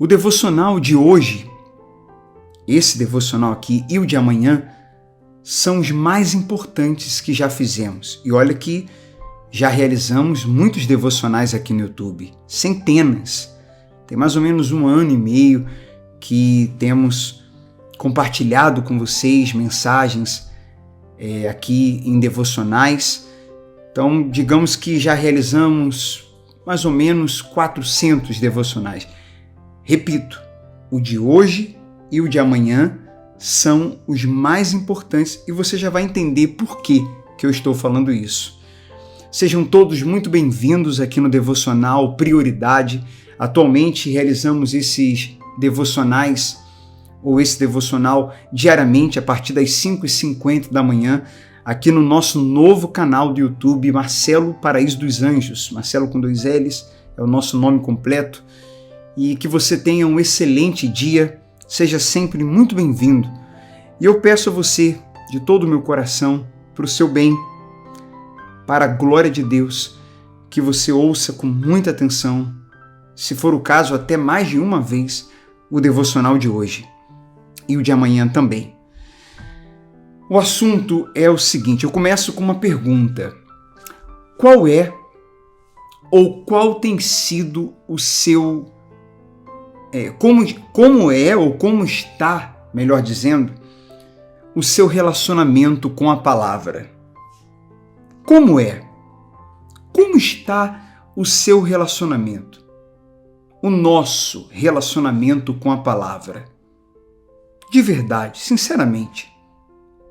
O devocional de hoje, esse devocional aqui e o de amanhã, são os mais importantes que já fizemos. E olha que já realizamos muitos devocionais aqui no YouTube, centenas. Tem mais ou menos 1 ano e meio que temos compartilhado com vocês mensagens aqui em devocionais. Então, digamos que já realizamos mais ou menos 400 devocionais. Repito, o de hoje e o de amanhã são os mais importantes e você já vai entender por que eu estou falando isso. Sejam todos muito bem-vindos aqui no Devocional Prioridade. Atualmente realizamos esses devocionais ou esse devocional diariamente a partir das 5h50 da manhã aqui no nosso novo canal do YouTube, Marcelo Paraíso dos Anjos. Marcelo com 2 L's é o nosso nome completo. E que você tenha um excelente dia, seja sempre muito bem-vindo. E eu peço a você, de todo o meu coração, para o seu bem, para a glória de Deus, que você ouça com muita atenção, se for o caso até mais de uma vez, o devocional de hoje e o de amanhã também. O assunto é o seguinte, eu começo com uma pergunta. Qual é ou qual tem sido o seu... como está, melhor dizendo, o seu relacionamento com a palavra? Como é? Como está o seu relacionamento? O nosso relacionamento com a palavra? De verdade, sinceramente,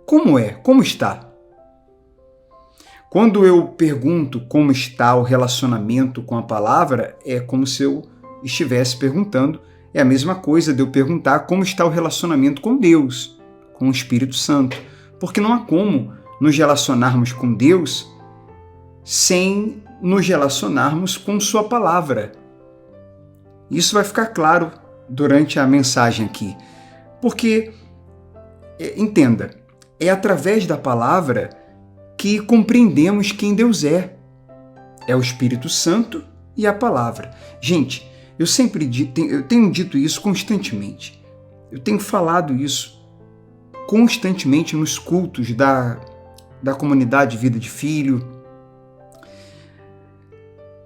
como é? Como está? Quando eu pergunto como está o relacionamento com a palavra, é como se eu estivesse perguntando. É a mesma coisa de eu perguntar como está o relacionamento com Deus, com o Espírito Santo. Porque não há como nos relacionarmos com Deus sem nos relacionarmos com Sua palavra. Isso vai ficar claro durante a mensagem aqui. Porque, entenda, é através da palavra que compreendemos quem Deus é. É o Espírito Santo e a palavra. Gente, eu tenho dito isso constantemente. Eu tenho falado isso constantemente nos cultos da comunidade Vida de Filho.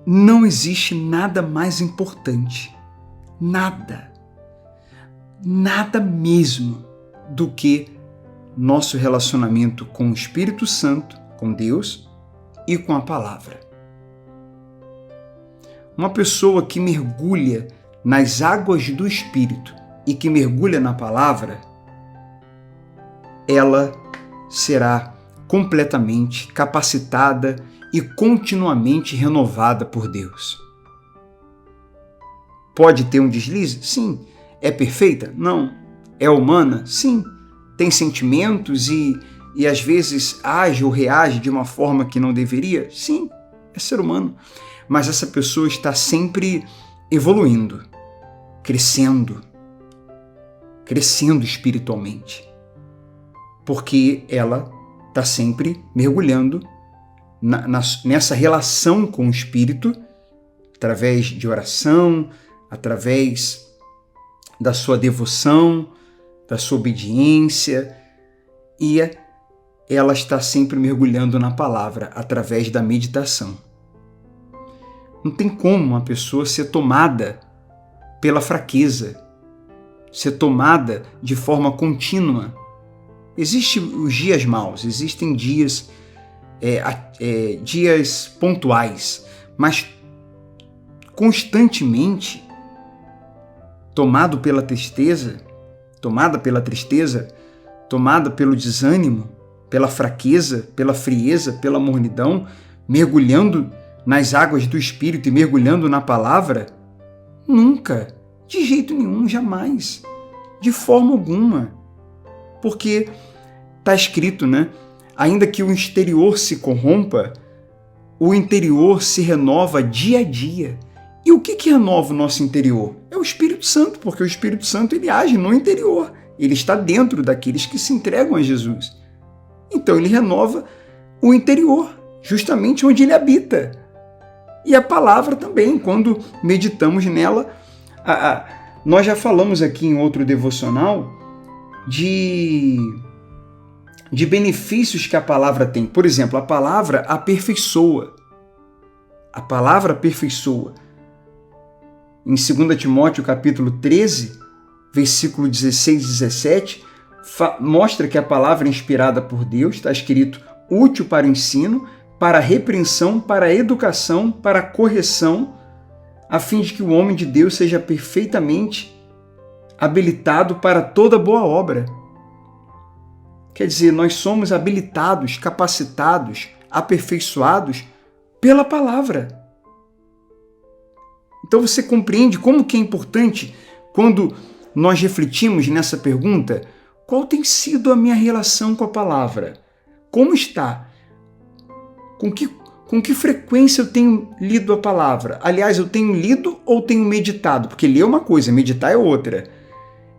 Não existe nada mais importante, nada mesmo do que nosso relacionamento com o Espírito Santo, com Deus e com a palavra. Uma pessoa que mergulha nas águas do Espírito e que mergulha na palavra, ela será completamente capacitada e continuamente renovada por Deus. Pode ter um deslize? Sim. É perfeita? Não. É humana? Sim. Tem sentimentos e às vezes age ou reage de uma forma que não deveria? Sim. É ser humano. Mas essa pessoa está sempre evoluindo, crescendo espiritualmente, porque ela está sempre mergulhando nessa relação com o Espírito, através de oração, através da sua devoção, da sua obediência, e ela está sempre mergulhando na palavra, através da meditação. Não tem como uma pessoa ser tomada pela fraqueza, ser tomada de forma contínua. Existem os dias maus, existem dias pontuais, mas constantemente tomada pela tristeza, tomada pelo desânimo, pela fraqueza, pela frieza, pela mornidão, mergulhando nas águas do Espírito e mergulhando na palavra? Nunca, de jeito nenhum, jamais, de forma alguma. Porque está escrito, né? Ainda que o exterior se corrompa, o interior se renova dia a dia. E o que renova o nosso interior? É o Espírito Santo, porque o Espírito Santo ele age no interior. Ele está dentro daqueles que se entregam a Jesus. Então ele renova o interior, justamente onde ele habita. E a palavra também, quando meditamos nela, Nós já falamos aqui em outro devocional de benefícios que a palavra tem. Por exemplo, a palavra aperfeiçoa. A palavra aperfeiçoa. Em 2 Timóteo capítulo 13, versículo 16 e 17, mostra que a palavra é inspirada por Deus, está escrito útil para o ensino, para a repreensão, para a educação, para a correção, a fim de que o homem de Deus seja perfeitamente habilitado para toda boa obra. Quer dizer, nós somos habilitados, capacitados, aperfeiçoados pela palavra. Então você compreende como que é importante quando nós refletimos nessa pergunta: qual tem sido a minha relação com a palavra? Como está? Com que frequência eu tenho lido a palavra? Aliás, eu tenho lido ou tenho meditado? Porque ler é uma coisa, meditar é outra.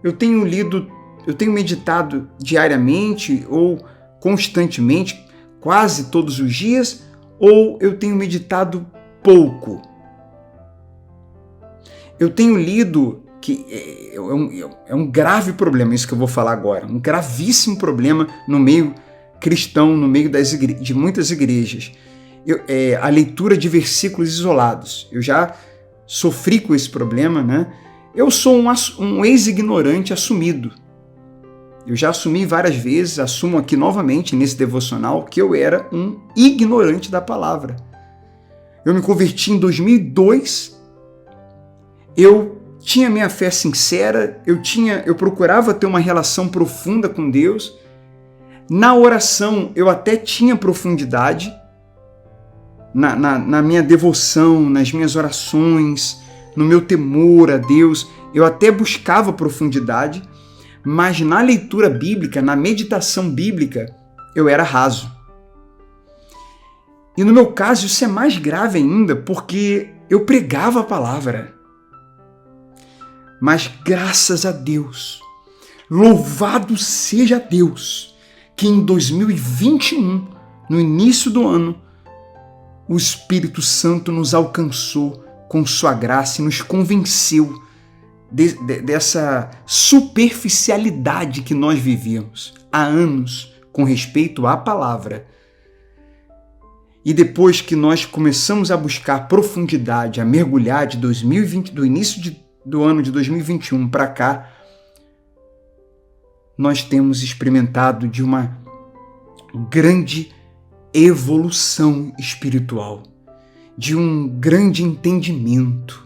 Eu tenho meditado diariamente ou constantemente, quase todos os dias, ou eu tenho meditado pouco? Eu tenho lido, que é um grave problema isso que eu vou falar agora, um gravíssimo problema no meio cristão, no meio de muitas igrejas. A leitura de versículos isolados. Eu já sofri com esse problema, né? Eu sou um ex-ignorante assumido. Eu já assumi várias vezes, assumo aqui novamente nesse devocional, que eu era um ignorante da palavra. Eu me converti em 2002, eu tinha minha fé sincera, eu procurava ter uma relação profunda com Deus. Na oração eu até tinha profundidade, na minha devoção, nas minhas orações, no meu temor a Deus, eu até buscava profundidade, mas na leitura bíblica, na meditação bíblica, eu era raso. E no meu caso isso é mais grave ainda, porque eu pregava a palavra. Mas graças a Deus, louvado seja Deus, que em 2021, no início do ano, o Espírito Santo nos alcançou com sua graça e nos convenceu dessa superficialidade que nós vivíamos há anos com respeito à palavra. E depois que nós começamos a buscar profundidade, a mergulhar de 2020, do início do ano de 2021 para cá, nós temos experimentado de uma grande evolução espiritual, de um grande entendimento.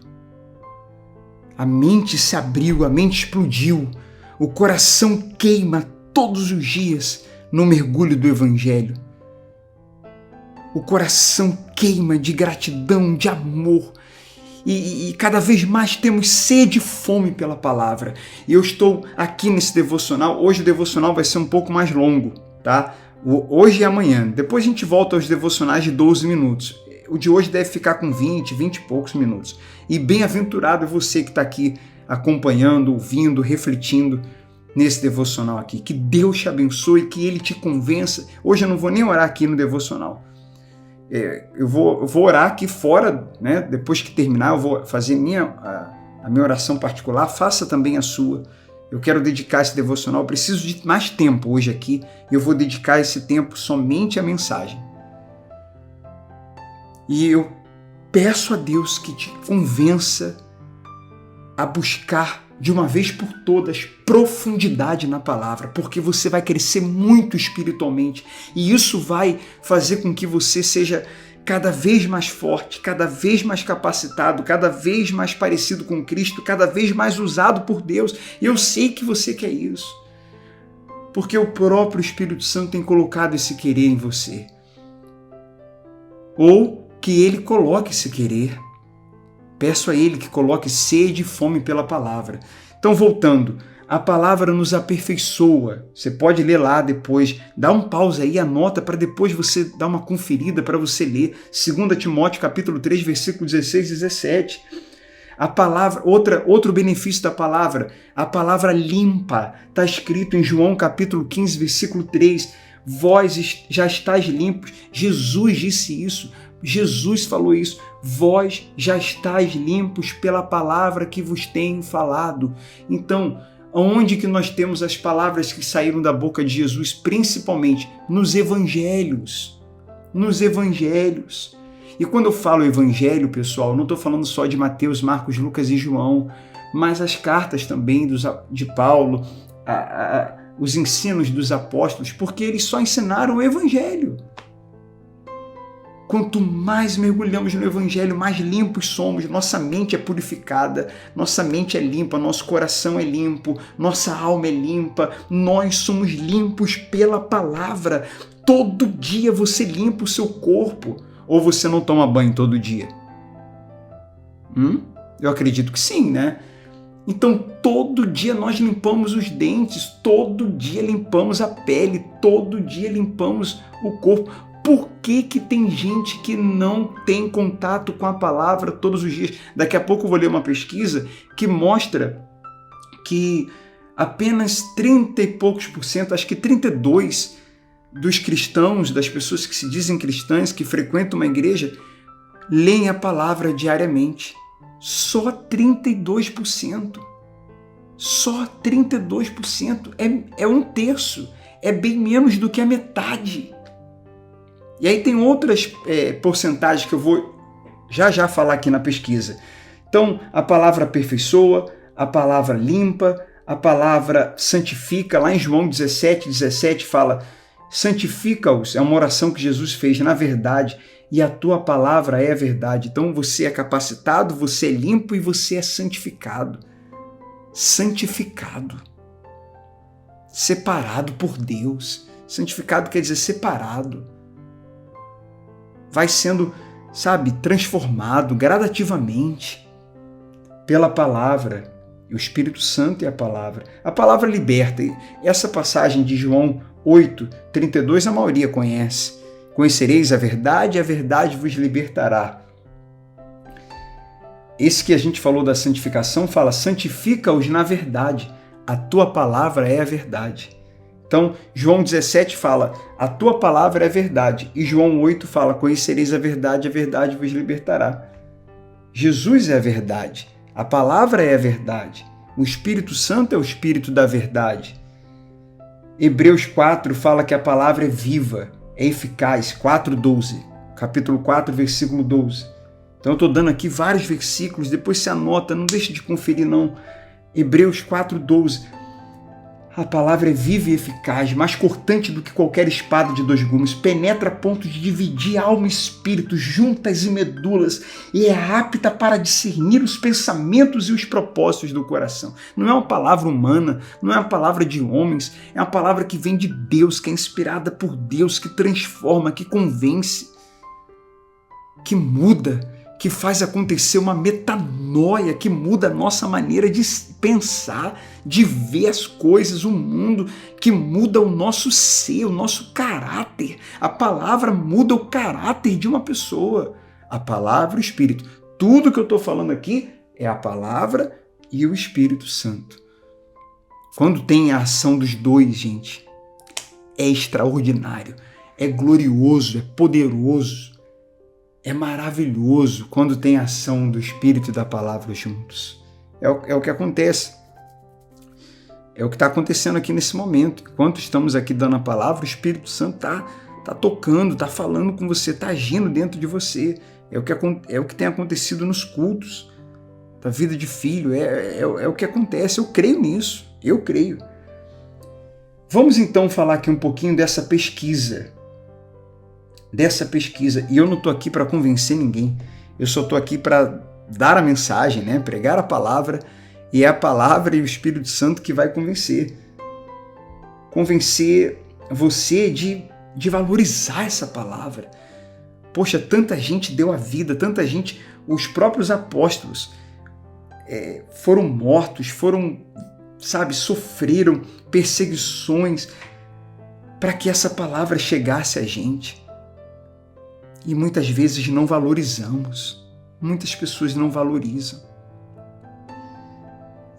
A mente se abriu, a mente explodiu, o coração queima todos os dias no mergulho do Evangelho. O coração queima de gratidão, de amor, e cada vez mais temos sede e fome pela palavra. E eu estou aqui nesse devocional. Hoje o devocional vai ser um pouco mais longo, tá? Hoje e amanhã. Depois a gente volta aos devocionais de 12 minutos. O de hoje deve ficar com 20 e poucos minutos. E bem-aventurado é você que está aqui acompanhando, ouvindo, refletindo nesse devocional aqui. Que Deus te abençoe, que Ele te convença. Hoje eu não vou nem orar aqui no devocional. Eu vou orar aqui fora, né? Depois que terminar, eu vou fazer a minha oração particular. Faça também a sua. Eu quero dedicar esse devocional. Eu preciso de mais tempo hoje aqui. E eu vou dedicar esse tempo somente à mensagem. E eu peço a Deus que te convença a buscar de uma vez por todas profundidade na palavra, porque você vai crescer muito espiritualmente e isso vai fazer com que você seja cada vez mais forte, cada vez mais capacitado, cada vez mais parecido com Cristo, cada vez mais usado por Deus. E eu sei que você quer isso, porque o próprio Espírito Santo tem colocado esse querer em você, ou que Ele coloque esse querer. Peço a Ele que coloque sede e fome pela palavra. Então, voltando, a palavra nos aperfeiçoa. Você pode ler lá depois, dá um pause aí, anota para depois você dar uma conferida para você ler. 2 Timóteo capítulo 3, versículo 16 e 17. A palavra, outro benefício da palavra, a palavra limpa. Está escrito em João capítulo 15, versículo 3. Vós já estáis limpos. Jesus disse isso. Jesus falou isso. Vós já estáis limpos pela palavra que vos tenho falado. Então, onde que nós temos as palavras que saíram da boca de Jesus? Principalmente nos evangelhos. Nos evangelhos. E quando eu falo evangelho, pessoal, não estou falando só de Mateus, Marcos, Lucas e João, mas as cartas também de Paulo, os ensinos dos apóstolos, porque eles só ensinaram o evangelho. Quanto mais mergulhamos no evangelho, mais limpos somos, nossa mente é purificada, nossa mente é limpa, nosso coração é limpo, nossa alma é limpa, nós somos limpos pela palavra. Todo dia você limpa o seu corpo. Ou você não toma banho todo dia? Eu acredito que sim, né? Então, todo dia nós limpamos os dentes, todo dia limpamos a pele, todo dia limpamos o corpo. Por que que tem gente que não tem contato com a palavra todos os dias? Daqui a pouco eu vou ler uma pesquisa que mostra que apenas 30 e poucos por cento, acho que 32%, dos cristãos, das pessoas que se dizem cristãs, que frequentam uma igreja, leem a palavra diariamente. Só 32%. Só 32%. É um terço. É bem menos do que a metade. E aí tem outras porcentagens que eu vou já falar aqui na pesquisa. Então, a palavra aperfeiçoa, a palavra limpa, a palavra santifica. Lá em João 17 fala: santifica-os, é uma oração que Jesus fez na verdade, e a tua palavra é a verdade. Então você é capacitado, você é limpo e você é santificado. Santificado. Separado por Deus. Santificado quer dizer separado. Vai sendo, transformado gradativamente pela palavra. E o Espírito Santo é a palavra. A palavra liberta. Essa passagem de João 8:32 a maioria conhece. Conhecereis a verdade vos libertará. Esse que a gente falou da santificação fala: santifica-os na verdade. A tua palavra é a verdade. Então, João 17 fala: a tua palavra é a verdade. E João 8 fala: conhecereis a verdade vos libertará. Jesus é a verdade. A palavra é a verdade. O Espírito Santo é o Espírito da verdade. Hebreus 4 fala que a palavra é viva, é eficaz. 4:12. Capítulo 4, versículo 12. Então eu estou dando aqui vários versículos, depois você anota, não deixe de conferir não. Hebreus 4:12. A palavra é viva e eficaz, mais cortante do que qualquer espada de 2 gumes, penetra a ponto de dividir alma e espírito, juntas e medulas, e é apta para discernir os pensamentos e os propósitos do coração. Não é uma palavra humana, não é uma palavra de homens, é uma palavra que vem de Deus, que é inspirada por Deus, que transforma, que convence, que muda, que faz acontecer uma metanoia, que muda a nossa maneira de pensar, de ver as coisas, o mundo, que muda o nosso ser, o nosso caráter. A palavra muda o caráter de uma pessoa. A palavra e o Espírito. Tudo que eu estou falando aqui é a palavra e o Espírito Santo. Quando tem a ação dos dois, gente, é extraordinário, é glorioso, é poderoso. É maravilhoso quando tem a ação do Espírito e da palavra juntos. É o que acontece. É o que está acontecendo aqui nesse momento. Enquanto estamos aqui dando a palavra, o Espírito Santo está tocando, está falando com você, está agindo dentro de você. É o que tem acontecido nos cultos da vida de filho. É o que acontece. Eu creio nisso. Eu creio. Vamos então falar aqui um pouquinho dessa pesquisa. E eu não estou aqui para convencer ninguém, eu só estou aqui para dar a mensagem, né? Pregar a palavra, e é a palavra e o Espírito Santo que vai convencer você de valorizar essa palavra. Poxa, tanta gente deu a vida, tanta gente, os próprios apóstolos foram mortos, sofreram perseguições para que essa palavra chegasse a gente. E muitas vezes não valorizamos. Muitas pessoas não valorizam.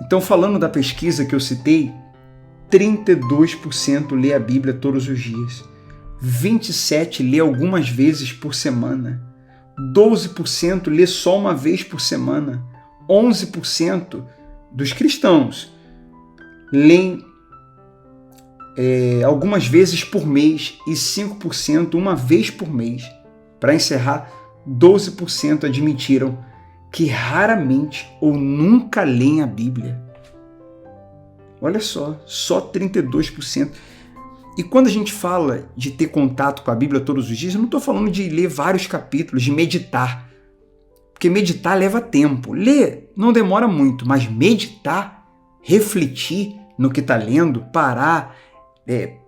Então, falando da pesquisa que eu citei, 32% lê a Bíblia todos os dias. 27% lê algumas vezes por semana. 12% lê só uma vez por semana. 11% dos cristãos leem algumas vezes por mês e 5% uma vez por mês. Para encerrar, 12% admitiram que raramente ou nunca leem a Bíblia. Olha só 32%. E quando a gente fala de ter contato com a Bíblia todos os dias, eu não estou falando de ler vários capítulos, de meditar. Porque meditar leva tempo. Ler não demora muito, mas meditar, refletir no que está lendo, parar,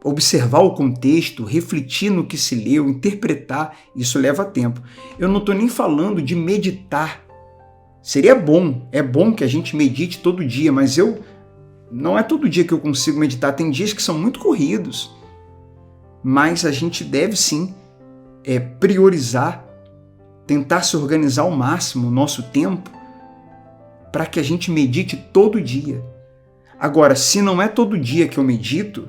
observar o contexto, refletir no que se leu, interpretar, isso leva tempo. Eu não estou nem falando de meditar. Seria bom, é bom que a gente medite todo dia, mas não é todo dia que eu consigo meditar. Tem dias que são muito corridos, mas a gente deve sim priorizar, tentar se organizar ao máximo o nosso tempo para que a gente medite todo dia. Agora, se não é todo dia que eu medito,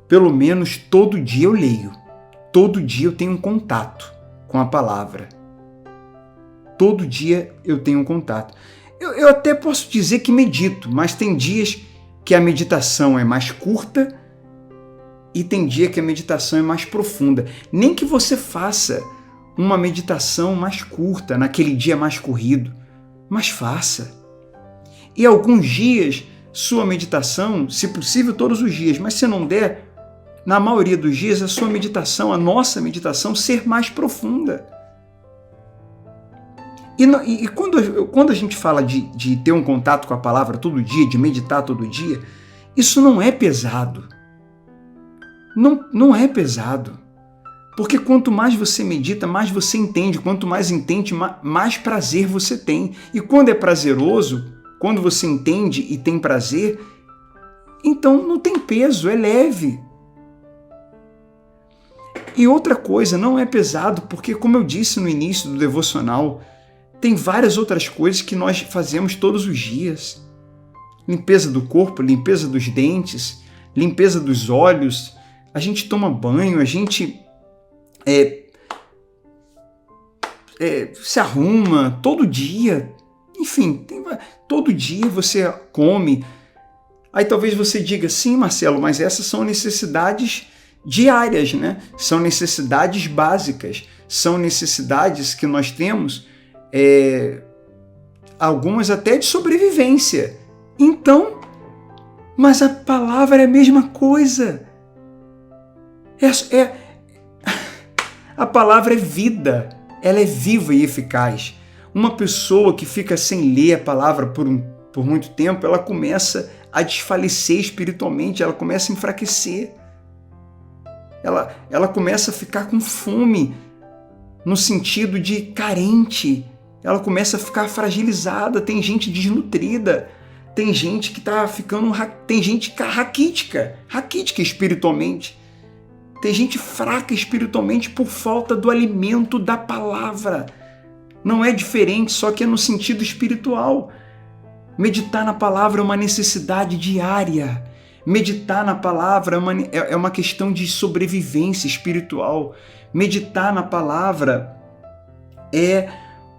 pelo menos todo dia eu leio. Todo dia eu tenho um contato com a palavra. Todo dia eu tenho um contato. Eu até posso dizer que medito, mas tem dias que a meditação é mais curta e tem dia que a meditação é mais profunda. Nem que você faça uma meditação mais curta, naquele dia mais corrido, mas faça. E alguns dias, sua meditação, se possível todos os dias, mas se não der, na maioria dos dias, a sua meditação, a nossa meditação, ser mais profunda. E quando a gente fala de ter um contato com a palavra todo dia, de meditar todo dia, isso não é pesado. Não é pesado. Porque quanto mais você medita, mais você entende. Quanto mais entende, mais prazer você tem. E quando é prazeroso, quando você entende e tem prazer, então não tem peso, é leve. E outra coisa, não é pesado, porque como eu disse no início do devocional, tem várias outras coisas que nós fazemos todos os dias. Limpeza do corpo, limpeza dos dentes, limpeza dos olhos, a gente toma banho, a gente se arruma todo dia. Enfim, todo dia você come. Aí talvez você diga, sim, Marcelo, mas essas são necessidades diárias, né? São necessidades básicas, são necessidades que nós temos, algumas até de sobrevivência. Então, mas a palavra é a mesma coisa. A palavra é vida, ela é viva e eficaz. Uma pessoa que fica sem ler a palavra por muito tempo, ela começa a desfalecer espiritualmente, ela começa a enfraquecer. Ela começa a ficar com fome, no sentido de carente. Ela começa a ficar fragilizada, tem gente desnutrida, tem gente que está ficando, tem gente raquítica espiritualmente. Tem gente fraca espiritualmente por falta do alimento da palavra. Não é diferente, só que é no sentido espiritual. Meditar na palavra é uma necessidade diária. Meditar na palavra é uma questão de sobrevivência espiritual. Meditar na palavra é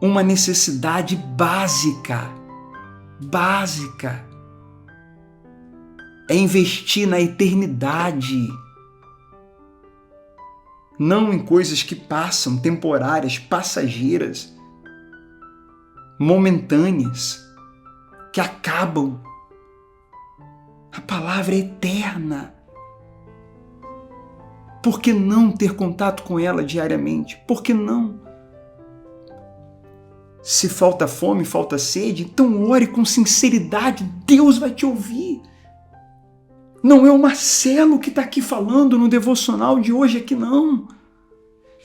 uma necessidade básica. Básica. É investir na eternidade. Não em coisas que passam, temporárias, passageiras, momentâneas, que acabam. A palavra é eterna. Por que não ter contato com ela diariamente? Por que não? Se falta fome, falta sede, então ore com sinceridade, Deus vai te ouvir. Não é o Marcelo que está aqui falando no devocional de hoje aqui, não.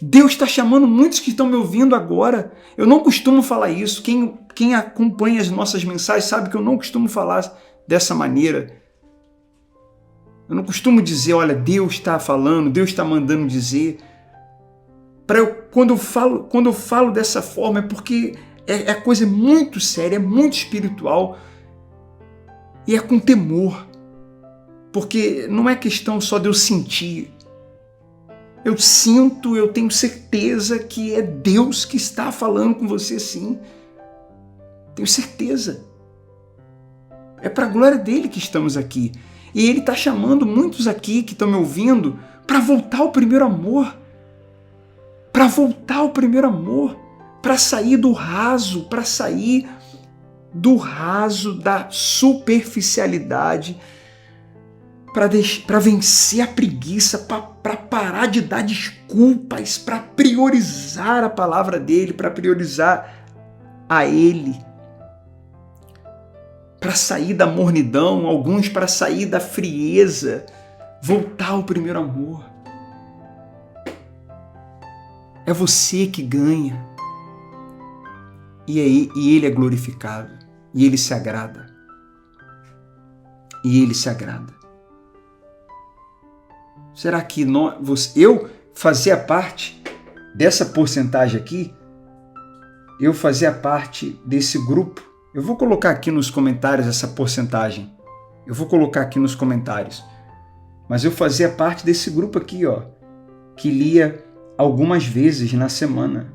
Deus está chamando muitos que estão me ouvindo agora. Eu não costumo falar isso. Quem acompanha as nossas mensagens sabe que eu não costumo falar dessa maneira. Eu não costumo dizer, olha, Deus está falando, Deus está mandando dizer. Quando eu falo dessa forma é porque é coisa muito séria, é muito espiritual e é com temor. Porque não é questão só de eu sentir. Eu sinto, eu tenho certeza que é Deus que está falando com você, sim. Tenho certeza. É para a glória dele que estamos aqui. E ele está chamando muitos aqui que estão me ouvindo para voltar ao primeiro amor. Para voltar ao primeiro amor. Para sair do raso, para sair do raso, da superficialidade, para vencer a preguiça, para parar de dar desculpas, para priorizar a palavra dele, para priorizar a ele, para sair da mornidão, alguns para sair da frieza, voltar ao primeiro amor. É você que ganha. E ele é glorificado. E ele se agrada. E ele se agrada. Será que eu fazia parte dessa porcentagem aqui? Eu fazia parte desse grupo? Eu vou colocar aqui nos comentários essa porcentagem. Eu vou colocar aqui nos comentários. Mas eu fazia parte desse grupo aqui, ó, que lia algumas vezes na semana.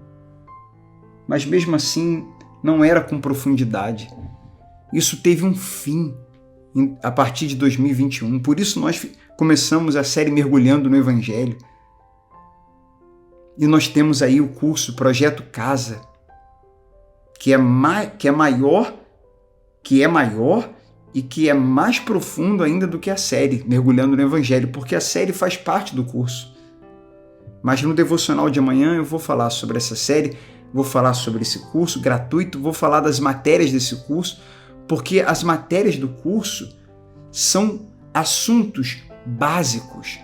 Mas mesmo assim, não era com profundidade. Isso teve um fim a partir de 2021. Por isso nós começamos a série Mergulhando no Evangelho. E nós temos aí o curso Projeto Casa, que é maior e que é mais profundo ainda do que a série Mergulhando no Evangelho, porque a série faz parte do curso. Mas no devocional de amanhã eu vou falar sobre essa série, vou falar sobre esse curso gratuito, vou falar das matérias desse curso, porque as matérias do curso são assuntos básicos.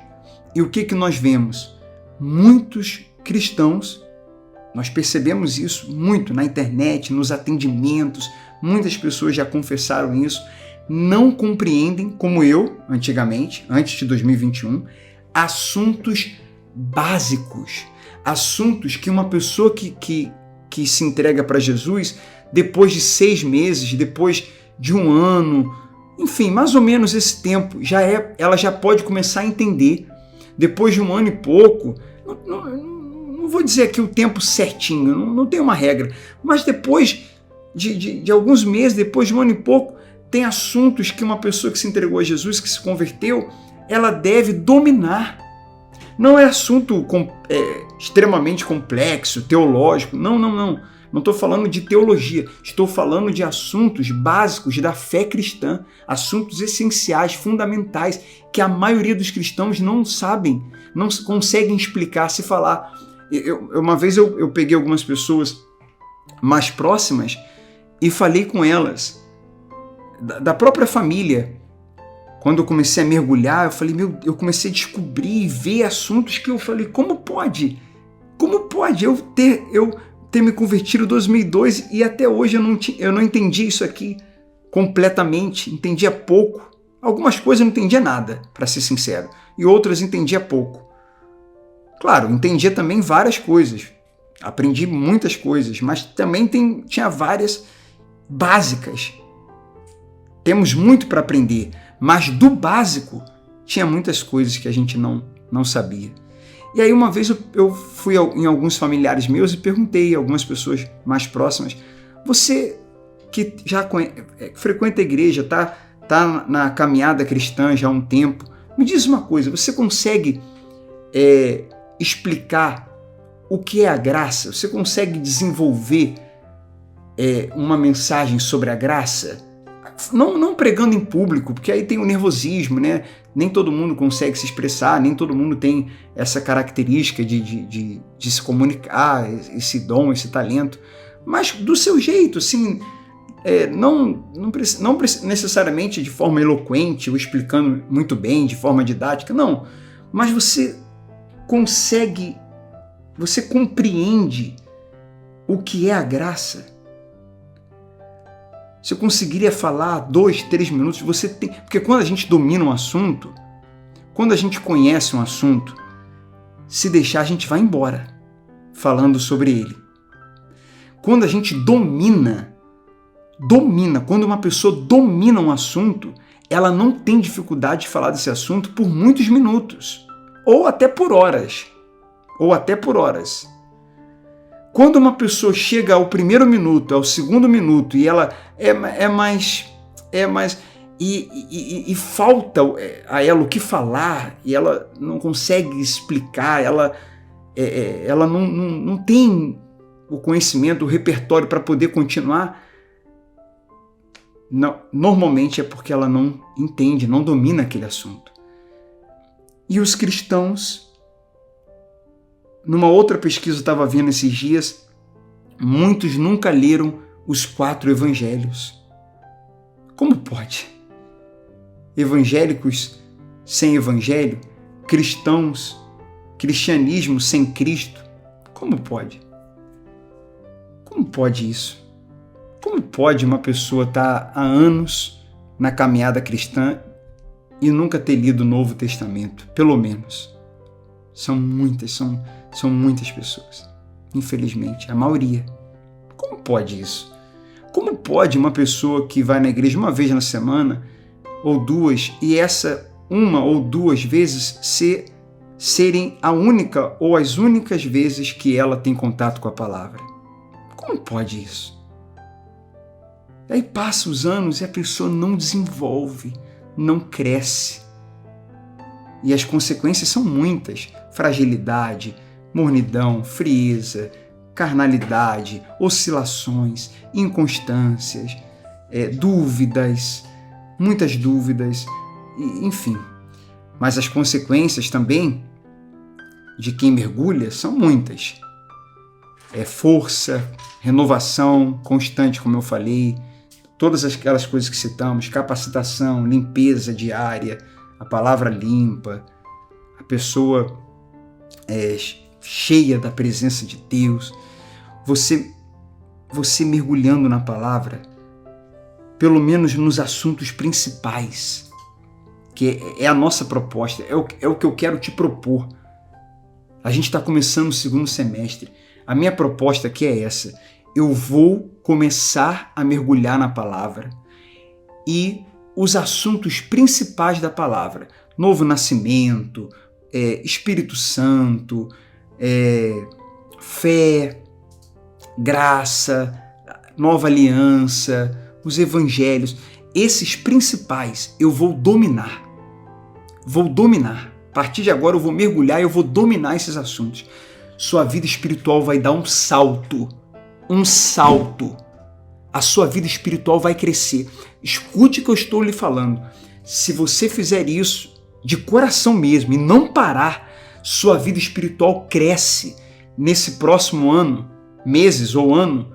E o que nós vemos? Muitos cristãos, nós percebemos isso muito na internet, nos atendimentos, muitas pessoas já confessaram isso, não compreendem, como eu, antigamente, antes de 2021, assuntos básicos, assuntos que uma pessoa que se entrega para Jesus, depois de 6 meses, depois de 1 ano, enfim, mais ou menos esse tempo, ela já pode começar a entender. Depois de 1 ano e pouco, não vou dizer aqui o tempo certinho, não tem uma regra, mas depois de alguns meses, depois de 1 ano e pouco, tem assuntos que uma pessoa que se entregou a Jesus, que se converteu, ela deve dominar. Não é assunto extremamente complexo, teológico. Não. Não estou falando de teologia. Estou falando de assuntos básicos da fé cristã. Assuntos essenciais, fundamentais, que a maioria dos cristãos não sabem, não conseguem explicar, se falar. Uma vez eu peguei algumas pessoas mais próximas e falei com elas, da própria família. Quando eu comecei a mergulhar, eu comecei a descobrir e ver assuntos que eu falei, como pode? Como pode eu ter me convertido em 2002 e até hoje eu não entendi isso aqui completamente, entendia pouco. Algumas coisas eu não entendia nada, para ser sincero, e outras entendia pouco. Claro, entendia também várias coisas, aprendi muitas coisas, mas também tinha várias básicas. Temos muito para aprender, mas do básico tinha muitas coisas que a gente não sabia. E aí uma vez eu fui em alguns familiares meus e perguntei a algumas pessoas mais próximas, você que já frequenta a igreja, tá na caminhada cristã já há um tempo, me diz uma coisa, você consegue explicar o que é a graça? Você consegue desenvolver uma mensagem sobre a graça? Não pregando em público, porque aí tem o nervosismo, né? Nem todo mundo consegue se expressar, nem todo mundo tem essa característica de se comunicar, esse dom, esse talento. Mas do seu jeito, assim, não necessariamente de forma eloquente ou explicando muito bem, de forma didática, não. Mas você compreende o que é a graça? Você conseguiria falar 2, 3 minutos? Porque quando a gente domina um assunto, quando a gente conhece um assunto, se deixar a gente vai embora falando sobre ele. Quando a gente domina, quando uma pessoa domina um assunto, ela não tem dificuldade de falar desse assunto por muitos minutos, ou até por horas. ou até por horas. Quando uma pessoa chega ao primeiro minuto, ao segundo minuto, e ela e falta a ela o que falar, e ela não consegue explicar, ela não tem o conhecimento, o repertório para poder continuar, normalmente é porque ela não entende, não domina aquele assunto. E os cristãos, numa outra pesquisa eu estava vendo esses dias, muitos nunca leram os 4 evangelhos. Como pode? Evangélicos sem evangelho, cristianismo sem Cristo. Como pode? Como pode isso? Como pode uma pessoa estar há anos na caminhada cristã e nunca ter lido o Novo Testamento? Pelo menos. São muitas pessoas. Infelizmente, a maioria. Como pode isso? Como pode uma pessoa que vai na igreja uma vez na semana, ou duas, e essa uma ou duas vezes serem a única ou as únicas vezes que ela tem contato com a palavra? Como pode isso? Aí passam os anos e a pessoa não desenvolve, não cresce. E as consequências são muitas: fragilidade, mornidão, frieza, carnalidade, oscilações, inconstâncias, dúvidas, muitas dúvidas, enfim. Mas as consequências também de quem mergulha são muitas. Força, renovação constante, como eu falei, todas aquelas coisas que citamos, capacitação, limpeza diária, a palavra limpa, a pessoa cheia da presença de Deus, você mergulhando na palavra, pelo menos nos assuntos principais, que é a nossa proposta, é o que eu quero te propor. A gente está começando o segundo semestre. A minha proposta aqui é essa: eu vou começar a mergulhar na palavra e os assuntos principais da palavra: novo nascimento, Espírito Santo, fé, graça, nova aliança, os evangelhos. Esses principais eu vou dominar. A partir de agora eu vou mergulhar e eu vou dominar esses assuntos. Sua vida espiritual vai dar um salto. A sua vida espiritual vai crescer. Escute o que eu estou lhe falando. Se você fizer isso de coração mesmo e não parar, sua vida espiritual cresce nesse próximo ano, meses ou ano,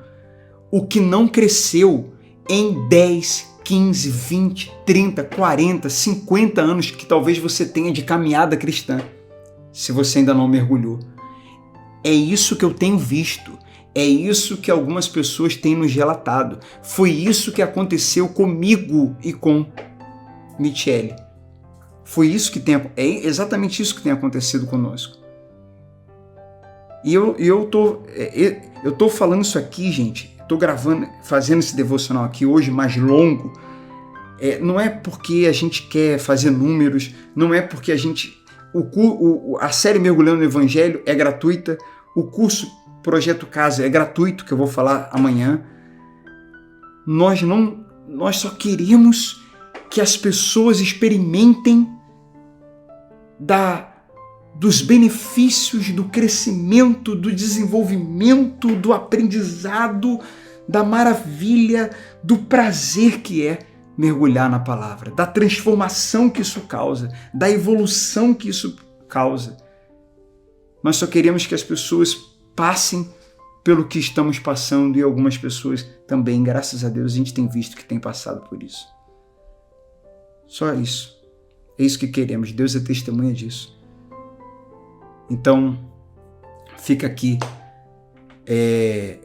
o que não cresceu em 10, 15, 20, 30, 40, 50 anos que talvez você tenha de caminhada cristã, se você ainda não mergulhou. É isso que eu tenho visto. É isso que algumas pessoas têm nos relatado. Foi isso que aconteceu comigo e com Michele. É exatamente isso que tem acontecido conosco. E eu tô falando isso aqui, gente. Estou gravando, fazendo esse devocional aqui hoje mais longo. Não é porque a gente quer fazer números, não é porque a série Mergulhando no Evangelho é gratuita, o curso Projeto Casa é gratuito, que eu vou falar amanhã. Nós só queremos que as pessoas experimentem dos benefícios, do crescimento, do desenvolvimento, do aprendizado, da maravilha, do prazer que é mergulhar na palavra, da transformação que isso causa, da evolução que isso causa. Nós só queremos que as pessoas passem pelo que estamos passando, e algumas pessoas também, graças a Deus, a gente tem visto que tem passado por isso. Só isso. É isso que queremos. Deus é testemunha disso. Então, fica aqui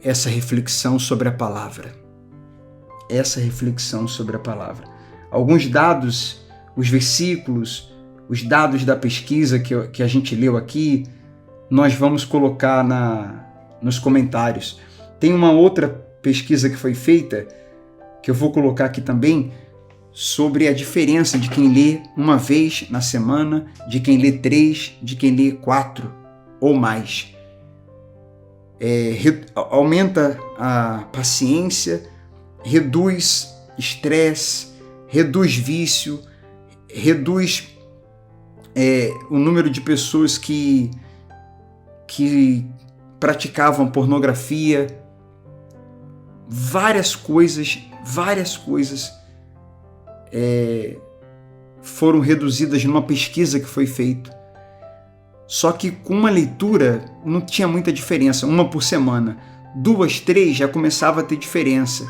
essa reflexão sobre a palavra. Alguns dados, os versículos, os dados da pesquisa que a gente leu aqui, nós vamos colocar nos comentários. Tem uma outra pesquisa que foi feita, que eu vou colocar aqui também, sobre a diferença de quem lê uma vez na semana, de quem lê 3, de quem lê 4 ou mais. Aumenta a paciência, reduz estresse, reduz vício, reduz o número de pessoas que praticavam pornografia. Várias coisas foram reduzidas numa pesquisa que foi feita. Só que com uma leitura não tinha muita diferença, uma por semana. 2, 3 já começava a ter diferença.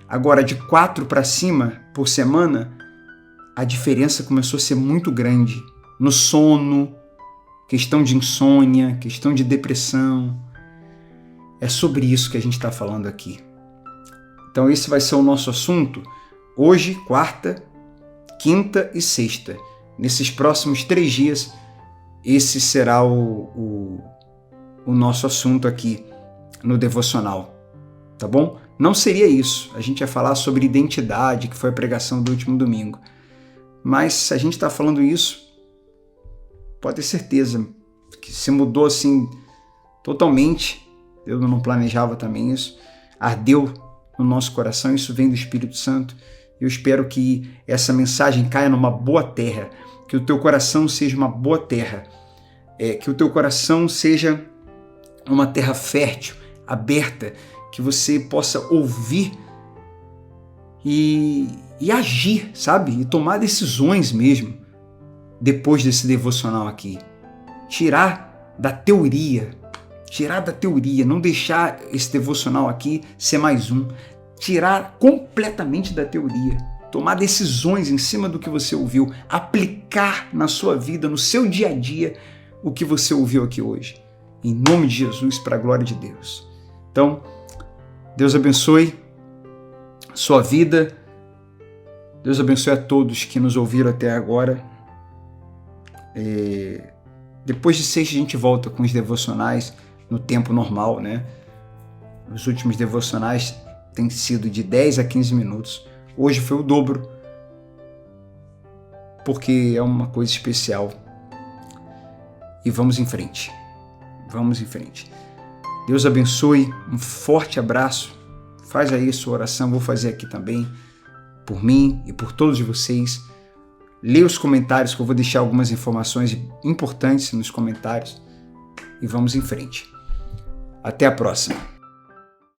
Agora, de 4 para cima por semana, a diferença começou a ser muito grande. No sono, questão de insônia, questão de depressão. É sobre isso que a gente está falando aqui. Então esse vai ser o nosso assunto hoje, quarta, quinta e sexta. Nesses próximos 3 dias, esse será o nosso assunto aqui no devocional, tá bom? Não seria isso, a gente ia falar sobre identidade, que foi a pregação do último domingo. Mas se a gente está falando isso, pode ter certeza que se mudou assim totalmente. Eu não planejava também isso, ardeu no nosso coração, isso vem do Espírito Santo. Eu espero que essa mensagem caia numa boa terra, que o teu coração seja uma boa terra, que o teu coração seja uma terra fértil, aberta, que você possa ouvir e agir, sabe? E tomar decisões mesmo, depois desse devocional aqui. Tirar da teoria, não deixar esse devocional aqui ser mais um. Tirar completamente da teoria, tomar decisões em cima do que você ouviu, aplicar na sua vida, no seu dia a dia, o que você ouviu aqui hoje. Em nome de Jesus, para a glória de Deus. Então, Deus abençoe sua vida, Deus abençoe a todos que nos ouviram até agora. Depois de 6 a gente volta com os devocionais no tempo normal, né? Os últimos devocionais têm sido de 10 a 15 minutos. Hoje foi o dobro, porque é uma coisa especial. E vamos em frente. Deus abençoe, um forte abraço. Faz aí a sua oração, vou fazer aqui também, por mim e por todos vocês. Leia os comentários, que eu vou deixar algumas informações importantes nos comentários. E vamos em frente. Até a próxima.